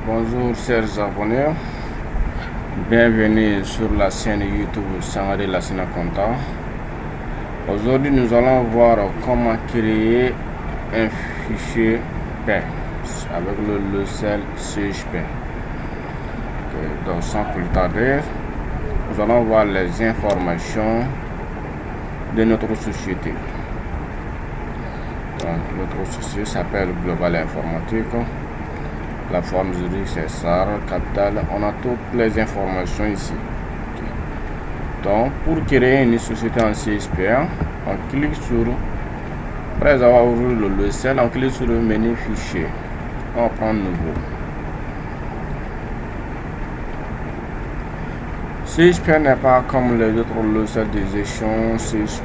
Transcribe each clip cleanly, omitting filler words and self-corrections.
Bonjour chers abonnés, bienvenue sur la chaîne YouTube Sangare Lassina Conta. Aujourd'hui nous allons voir comment créer un fichier paix avec le logiciel CHP. Donc sans plus tarder, nous allons voir les informations de notre société. Donc, notre société s'appelle Global Informatique. La forme juridique c'est SAR, capital. On a toutes les informations ici. Donc, pour créer une société en CSPA, on clique sur, après avoir ouvert le logiciel, on clique sur le menu fichier. On prend nouveau. CSPA n'est pas comme les autres logiciels de gestion,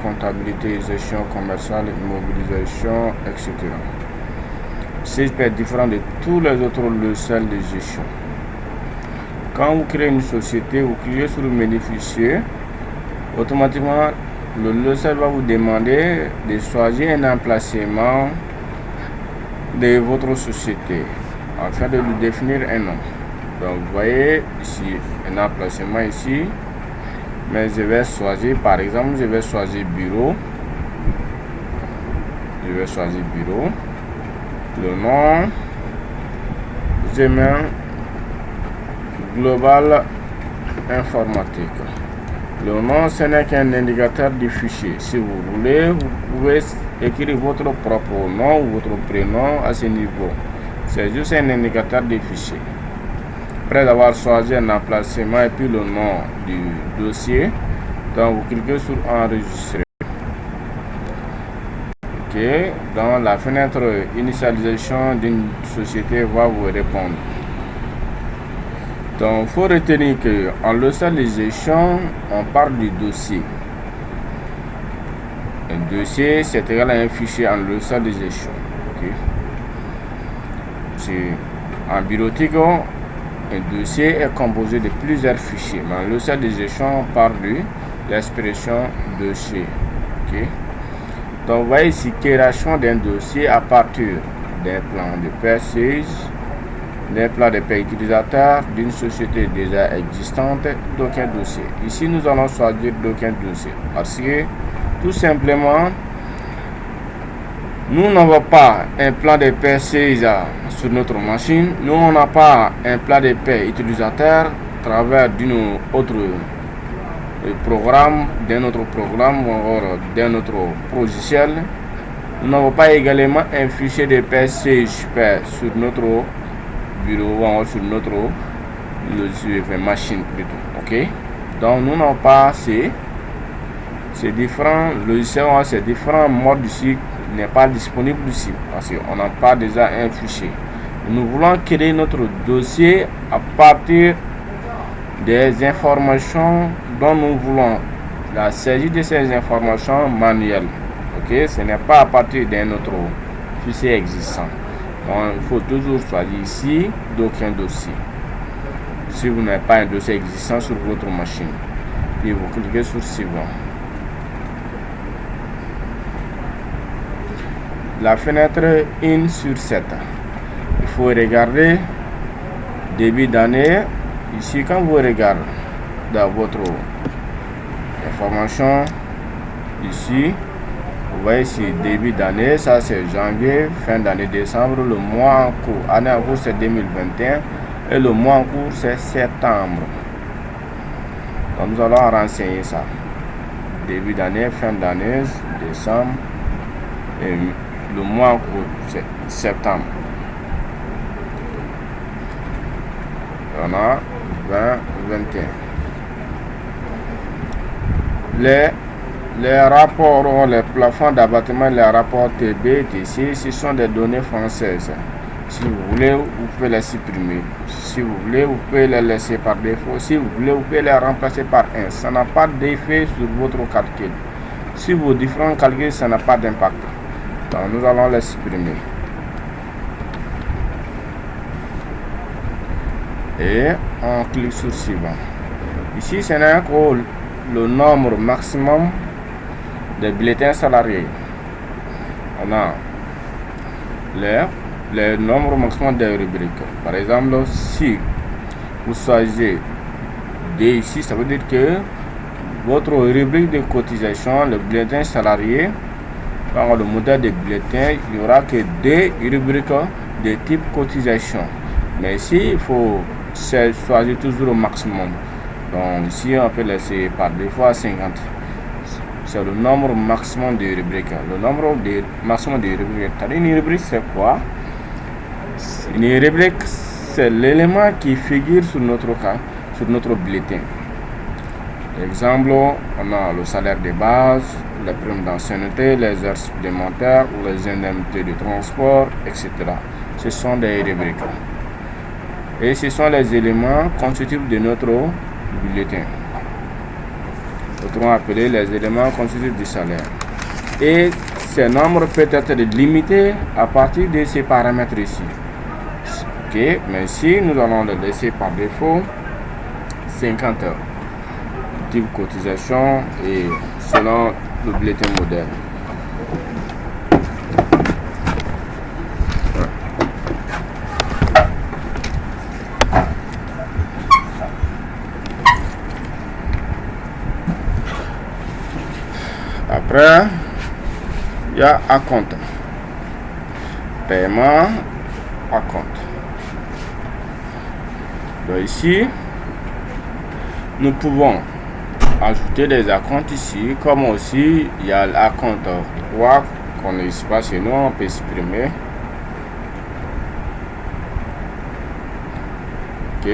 comptabilité, gestion commerciale, immobilisation, etc. CSPA est différent de tous les autres logiciels de gestion. Quand vous créez une société, vous cliquez sur le menu fichier, automatiquement le logiciel va vous demander de choisir un emplacement de votre société afin de lui définir un nom. Donc vous voyez ici un emplacement ici, mais je vais choisir, par exemple, je vais choisir bureau. Le nom, je mets Global Informatique. Le nom, ce n'est qu'un indicateur du fichier. Si vous voulez, vous pouvez écrire votre propre nom ou votre prénom à ce niveau. C'est juste un indicateur du fichier. Après avoir choisi un emplacement et puis le nom du dossier, donc vous cliquez sur enregistrer. Ok, dans la fenêtre initialisation d'une société va vous répondre. Donc il faut retenir qu'en logiciel de gestion, on parle du dossier. Un dossier c'est égal à un fichier en logiciel de gestion. Okay. En bureautique, un dossier est composé de plusieurs fichiers, mais en logiciel de gestion, on parle de l'expression dossier. Okay. Donc, vous voyez ici, création d'un dossier à partir d'un plan de paie d'un plan de paie utilisateur d'une société déjà existante, d'aucun dossier. Ici, nous allons choisir d'aucun dossier parce que, tout simplement, nous n'avons pas un plan de paie sur notre machine. Nous, on n'a pas un plan de paie utilisateur à travers d'un autre programme ou d'un autre logiciel. Nous n'avons pas également un fichier de paie CHP sur notre bureau ou sur notre machine plutôt. Ok, donc nous n'avons pas ces différents logiciels, ces différents modes ici n'est pas disponible ici parce qu'on n'a pas déjà un fichier. Nous voulons créer notre dossier à partir des informations dont nous voulons la saisie de ces informations manuelles. Ok, ce n'est pas à partir d'un autre fichier existant. Donc il faut toujours choisir ici d'aucun dossier. Si vous n'avez pas un dossier existant sur votre machine, puis vous cliquez sur suivant. La fenêtre 1 sur 7. Il faut regarder début d'année. Ici, quand vous regardez dans votre information, ici, vous voyez ici début d'année, ça c'est janvier, fin d'année décembre, le mois en cours, année en cours c'est 2021 et le mois en cours c'est septembre. Donc nous allons renseigner ça. Début d'année, fin d'année, décembre et le mois en cours c'est septembre. On a 2021. Les rapports, les plafonds d'abattement, les rapports TB, TC, ce sont des données françaises. Si vous voulez, vous pouvez les supprimer. Si vous voulez, vous pouvez les laisser par défaut. Si vous voulez, vous pouvez les remplacer par 1. Ça n'a pas d'effet sur votre calcul. Si vos différents calculs, ça n'a pas d'impact. Donc, nous allons les supprimer. Et on clique sur suivant. Ici, ce n'est que le nombre maximum de bulletins salariés. On a l'heure, le nombre maximum de rubriques. Par exemple, si vous choisissez D ici, ça veut dire que votre rubrique de cotisation, le bulletin salarié, dans le modèle de bulletin, il n'y aura que des rubriques de type cotisation. Mais ici, il faut choisir toujours au maximum. Donc ici, on peut laisser par défaut à 50. C'est le nombre maximum de rubriques. Le nombre de maximum de rubriques. Une rubrique, c'est quoi? Une rubrique, c'est l'élément qui figure sur notre bulletin. Exemple, on a le salaire de base, les primes d'ancienneté, les heures supplémentaires ou les indemnités de transport, etc. Ce sont des rubriques. Et ce sont les éléments constitutifs de notre bulletin. Autrement appelé les éléments constitutifs du salaire. Et ce nombre peut être limité à partir de ces paramètres ici. Ok, mais si nous allons le laisser par défaut 50 heures. Type cotisation et selon le bulletin modèle. Après, il y a acompte. Paiement, acompte. Donc ici, nous pouvons ajouter des acomptes ici, comme aussi il y a l'acompte 3 qu'on n'a pas chez nous, on peut supprimer. Ok.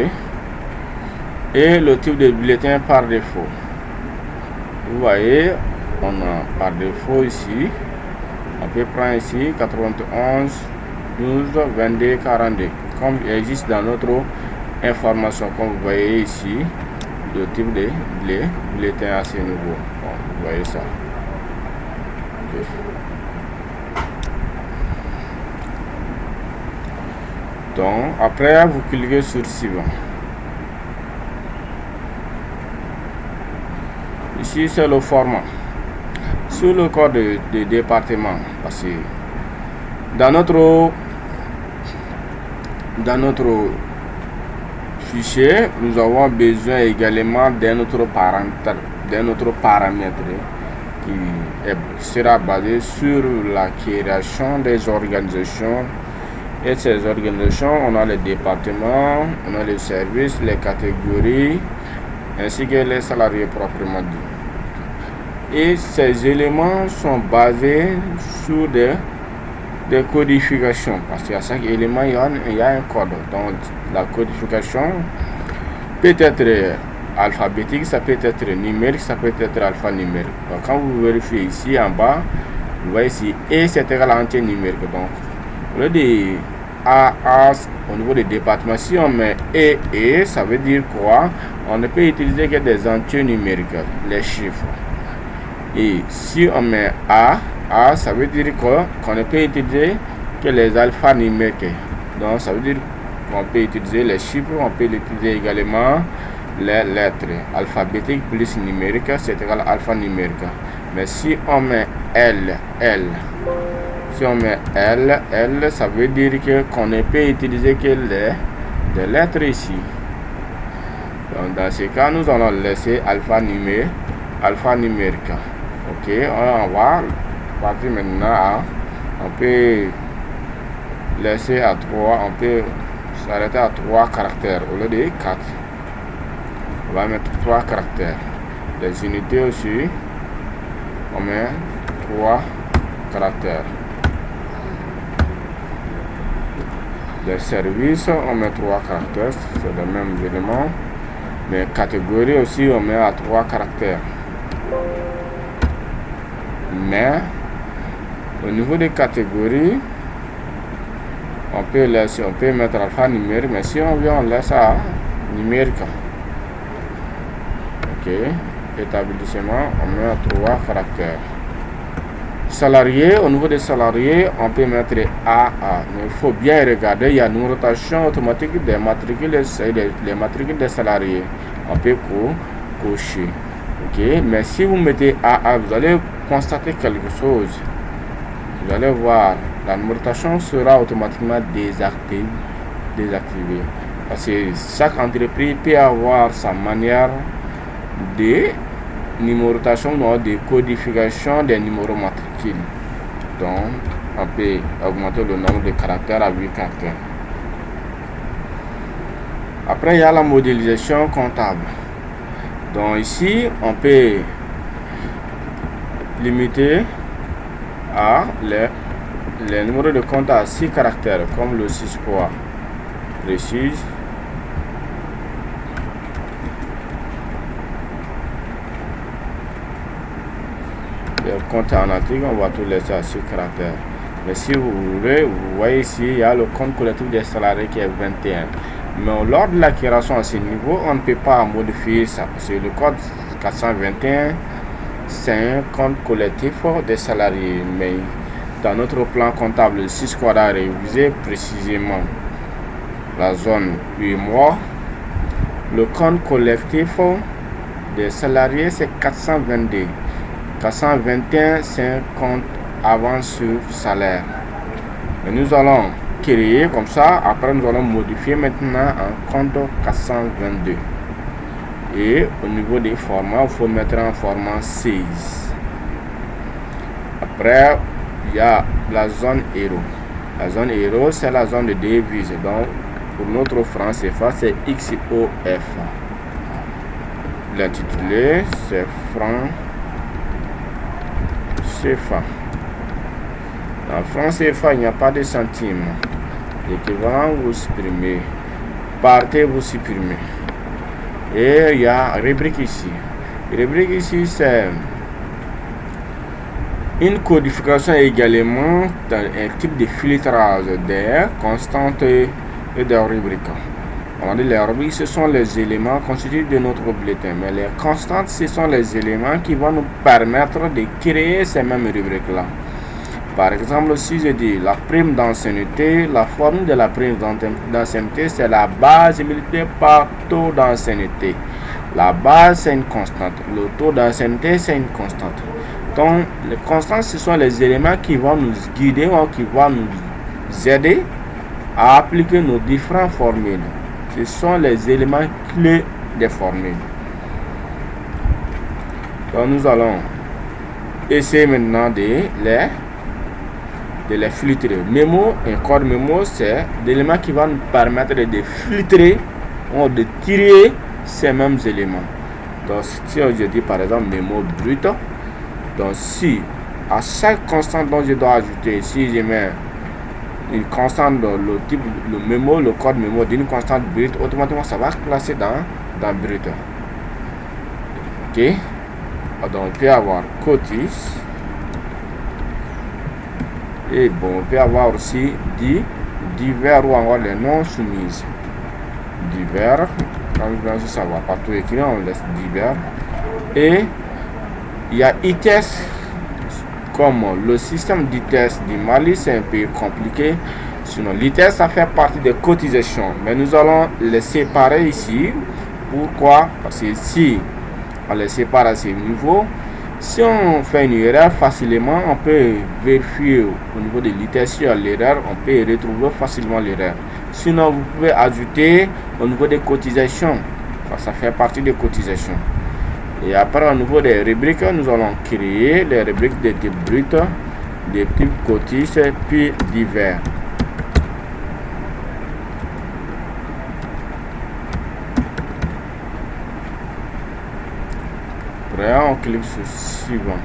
Et le type de bulletin par défaut. Vous voyez, on a par défaut ici, on peut prendre ici 91 12 22 42 comme il existe dans notre information, comme vous voyez ici. Le type de bulletin assez nouveau. Bon, vous voyez ça. Okay. Donc, après, vous cliquez sur suivant. Ici, c'est le format. Sur le code de département, parce que dans fichier, nous avons besoin également d'un autre paramètre qui sera basé sur la création des organisations. Et ces organisations, on a les départements, on a les services, les catégories, ainsi que les salariés proprement dit. Et ces éléments sont basés sur des codifications, parce qu'à chaque élément il y a un code. Donc la codification peut être alphabétique, ça peut être numérique, ça peut être alphanumérique. Donc quand vous vérifiez ici en bas, vous voyez ici et c'est égal à entier numérique. Donc au lieu de A au niveau des départements, si on met et ça veut dire quoi? On ne peut utiliser que des entiers numériques, les chiffres. Et si on met A, ça veut dire qu'on ne peut utiliser que les alphanumériques. Donc ça veut dire qu'on peut utiliser les chiffres, on peut utiliser également les lettres. Alphabétique plus numérique, c'est égal à alphanumérique. Mais si on met L, si on met L, ça veut dire qu'on ne peut utiliser que les lettres ici. Donc dans ce cas, nous allons laisser alphanumérique. Ok, on va partir maintenant à, on peut laisser à 3, on peut s'arrêter à 3 caractères au lieu de 4. On va mettre 3 caractères. Les unités aussi, on met 3 caractères. Les services, on met 3 caractères, c'est le même élément. Mais catégories aussi, on met à 3 caractères. Mais au niveau des catégories, on peut mettre alphanumérique, mais si on vient, on laisse à numérique. Ok, établissement, on met à 3 caractères. Salarié, au niveau des salariés, on peut mettre AA. Mais il faut bien regarder, il y a une rotation automatique des matricules, les matricules des salariés. On peut cocher. Ok, mais si vous mettez AA, vous allez constater quelque chose. vous allez voir, la numérotation sera automatiquement désactivée. Parce que chaque entreprise peut avoir sa manière de numérotation ou de codification des numéros matricules. Donc, on peut augmenter le nombre de caractères à 8 caractères. Après, il y a la modélisation comptable. Donc ici, on peut limiter à les numéros de compte à 6 caractères, comme le 6 quoi précise. Les comptes analytiques, on va tout laisser à 6 caractères. Mais si vous voulez, vous voyez ici, il y a le compte collectif des salariés qui est 21. Mais lors de l'acquisition à ce niveau, on ne peut pas modifier ça. Parce que le code 421, c'est un compte collectif des salariés. Mais dans notre plan comptable, le 6 quadra révisé précisément la zone 8 mois, le compte collectif des salariés, c'est 422. 421, c'est un compte avance sur salaire. Et nous allons créer comme ça. Après, nous allons modifier maintenant un compte 422. Et au niveau des formats, il faut mettre un format 16. Après, il y a la zone euro. La zone euro, c'est la zone de devise. Donc, pour notre franc CFA, c'est XOF. L'intitulé, c'est franc CFA. Dans franc CFA, il n'y a pas de centimes. L'équivalent, vous supprimez. Partez, vous supprimez. Et il y a rubrique ici. Rubrique ici, c'est une codification également dans un type de filtrage des constantes et des rubriques. On dit les rubriques, ce sont les éléments constitués de notre bulletin. Mais les constantes, ce sont les éléments qui vont nous permettre de créer ces mêmes rubriques-là. Par exemple, si je dis la prime d'ancienneté, la formule de la prime d'ancienneté, c'est la base multipliée par taux d'ancienneté. La base, c'est une constante. Le taux d'ancienneté, c'est une constante. Donc, les constantes, ce sont les éléments qui vont nous guider ou qui vont nous aider à appliquer nos différentes formules. Ce sont les éléments clés des formules. Donc, nous allons essayer maintenant de les filtrer. Mémo et code mémo, c'est des éléments qui vont nous permettre de filtrer ou de tirer ces mêmes éléments. Donc, si je dis par exemple mémo brut, donc si à chaque constante dont je dois ajouter, si je mets une constante dans le type, le mémo, le code mémo d'une constante brute, automatiquement ça va se placer dans brut. Ok. Donc on peut avoir cotis. Et bon, on peut avoir aussi divers ou encore les non soumises. Divers, quand vous savoir partout écrit, on laisse divers. Et il y a ITES, comme le système d'ITES du Mali, c'est un peu compliqué. Sinon, l'ITES, ça fait partie des cotisations. Mais nous allons les séparer ici. Pourquoi? Parce que si on les sépare à ce niveau, si on fait une erreur facilement, on peut vérifier au niveau de l'ITES sur l'erreur, on peut retrouver facilement l'erreur. Sinon, vous pouvez ajouter au niveau des cotisations. Ça fait partie des cotisations. Et après, au niveau des rubriques, nous allons créer les rubriques de type brut, de type cotis, puis divers. Après, on clique sur suivant.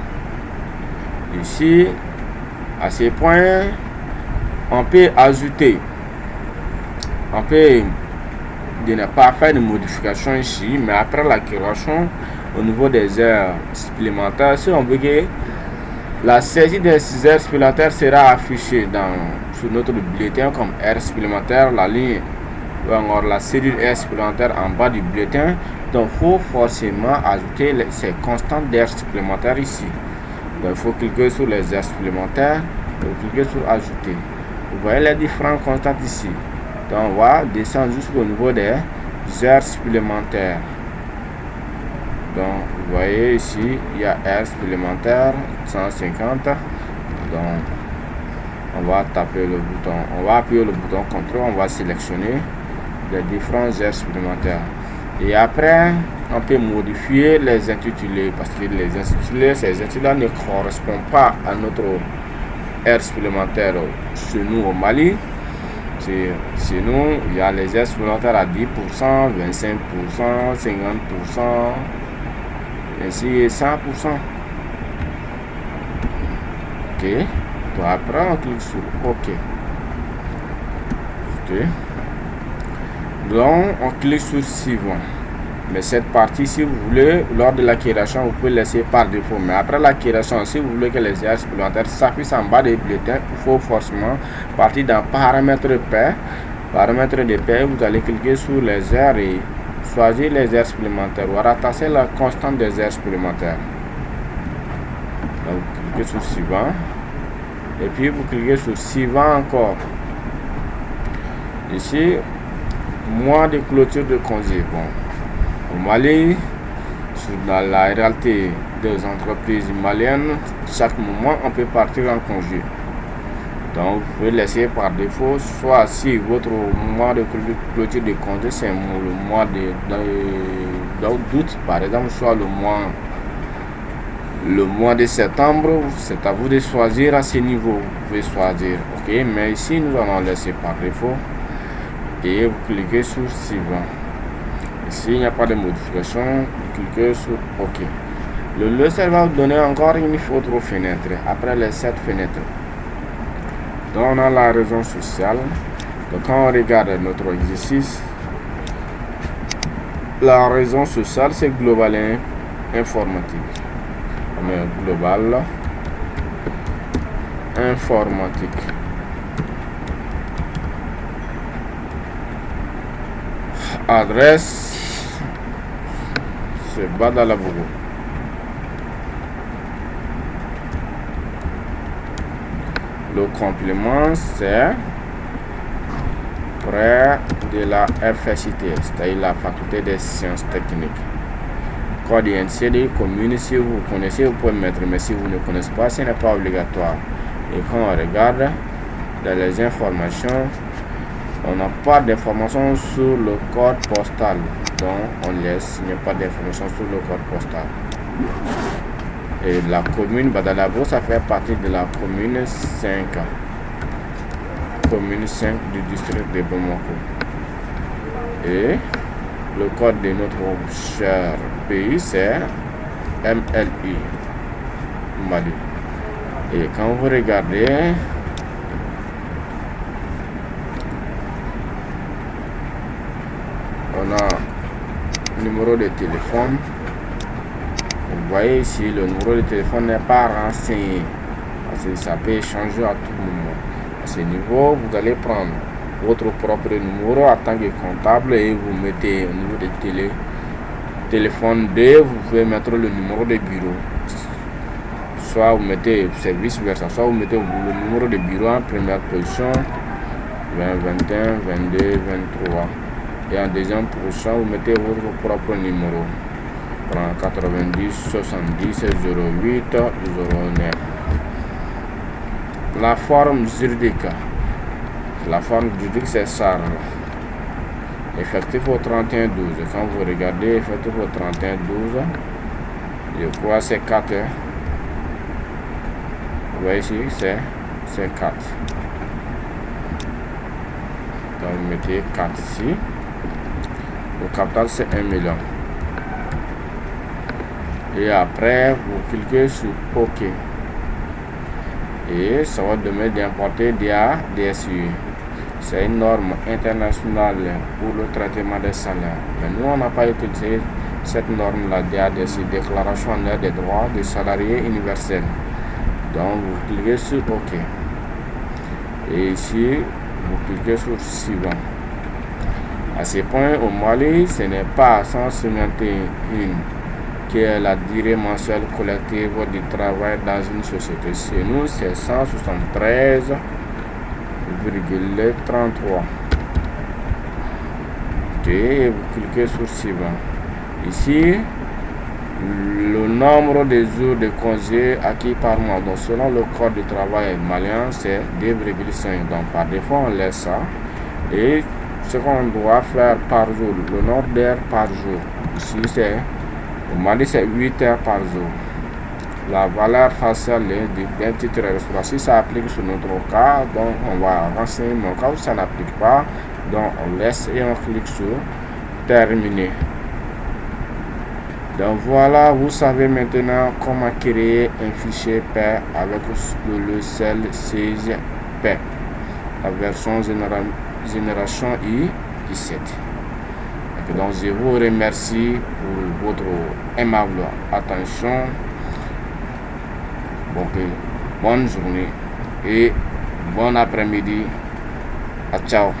Ici, à ce point, on peut ajouter. On peut ne pas faire de modification ici, mais après la création, au niveau des heures supplémentaires, si on veut que la saisie des heures supplémentaires sera affichée sur notre bulletin comme heures supplémentaires, la ligne ou alors la cellule heures supplémentaires en bas du bulletin. Donc il faut forcément ajouter ces constantes d'heures supplémentaires ici. Donc il faut cliquer sur les heures supplémentaires et cliquer sur ajouter. Vous voyez les différentes constantes ici. Donc on va descendre jusqu'au niveau des heures supplémentaires. Donc vous voyez ici, il y a heures supplémentaires 150. Donc on va taper le bouton, on va appuyer le bouton CTRL, on va sélectionner les différents heures supplémentaires. Et après, on peut modifier les intitulés parce que les intitulés, ces intitulés ne correspondent pas à notre heure supplémentaire chez nous au Mali. Chez nous, il y a les heures supplémentaires à 10%, 25%, 50%, ainsi 100%. Ok. Donc après, on clique sur OK. Ok. Donc, on clique sur suivant. Mais cette partie, si vous voulez, lors de la création, vous pouvez laisser par défaut. Mais après la création, si vous voulez que les heures supplémentaires s'affichent en bas des bulletins, il faut forcément partir dans paramètres de paie. Paramètres de paie, vous allez cliquer sur les heures et choisir les heures supplémentaires ou rattacher la constante des heures supplémentaires. Donc, vous cliquez sur suivant. Et puis, vous cliquez sur suivant encore. Ici, mois de clôture de congé. Bon. Au Mali, dans la réalité des entreprises maliennes, chaque moment on peut partir en congé. Donc vous pouvez laisser par défaut, soit si votre mois de clôture de congé c'est le mois d'août par exemple, soit le mois de septembre, c'est à vous de choisir à ce niveau. Vous pouvez choisir, ok, mais ici nous allons laisser par défaut et vous cliquez sur suivant. S'il n'y a pas de modification, vous cliquez sur OK. Le logiciel va vous donner encore une autre fenêtre après les 7 fenêtres. Donc on a la raison sociale. Donc quand on regarde notre exercice, la raison sociale c'est global informatique. On met global informatique. Adresse c'est Badalabougou. Le complément c'est près de la FSIT, c'est-à-dire la faculté des sciences techniques. Code INCD commune, si vous connaissez vous pouvez mettre, mais si vous ne connaissez pas ce n'est pas obligatoire. Et quand on regarde dans les informations, on n'a pas d'informations sur le code postal, donc on laisse, il n'y a pas d'informations sur le code postal. Et la commune Badalabo, ça fait partie de la commune 5. Commune 5 du district de Bamako. Et le code de notre cher pays, c'est MLI, Mali. Et quand vous regardez, on a numéro de téléphone. Vous voyez ici, le numéro de téléphone n'est pas renseigné parce que ça peut changer à tout moment. À ce niveau, vous allez prendre votre propre numéro en tant que comptable et vous mettez au niveau de téléphone 2, vous pouvez mettre le numéro de bureau. Soit vous mettez, c'est vice versa, soit vous mettez le numéro de bureau en première position, 20, 21, 22, 23. Et en deuxième position, vous mettez votre propre numéro. 90 70 08 09. La forme juridique. La forme juridique c'est ça. Effectif au 31-12. Quand vous regardez effectif au 31-12, je crois c'est 4. Vous voyez ici, c'est 4. Donc vous mettez 4 ici. Le capital c'est 1 million. Et après, vous cliquez sur OK. Et ça va demander d'importer DSU. C'est une norme internationale pour le traitement des salaires. Mais nous, on n'a pas utilisé cette norme-là, DSU, Déclaration annuelle des droits des salariés universels. Donc, vous cliquez sur OK. Et ici, vous cliquez sur Suivant. À ce point, au Mali, ce n'est pas 151 qui est la durée mensuelle collective du travail dans une société. Chez nous, c'est 173,33. Ok, et vous cliquez sur Suivant. Ici, le nombre de jours de congé acquis par mois. Donc selon le code du travail malien, c'est 2,5. Donc par défaut, on laisse ça. Et ce qu'on doit faire par jour, le nombre d'heures par jour. Ici, c'est, au Mali, c'est 8 heures par jour. La valeur faciale d'un titre restaurant, si ça applique sur notre cas, donc on va renseigner mon cas où ça n'applique pas. Donc on laisse et on clique sur terminer. Donc voilà, vous savez maintenant comment créer un fichier pair avec le logiciel Sage Pair, la version génération I17. Donc je vous remercie pour votre aimable attention. Bonne journée et bon après-midi. Ciao.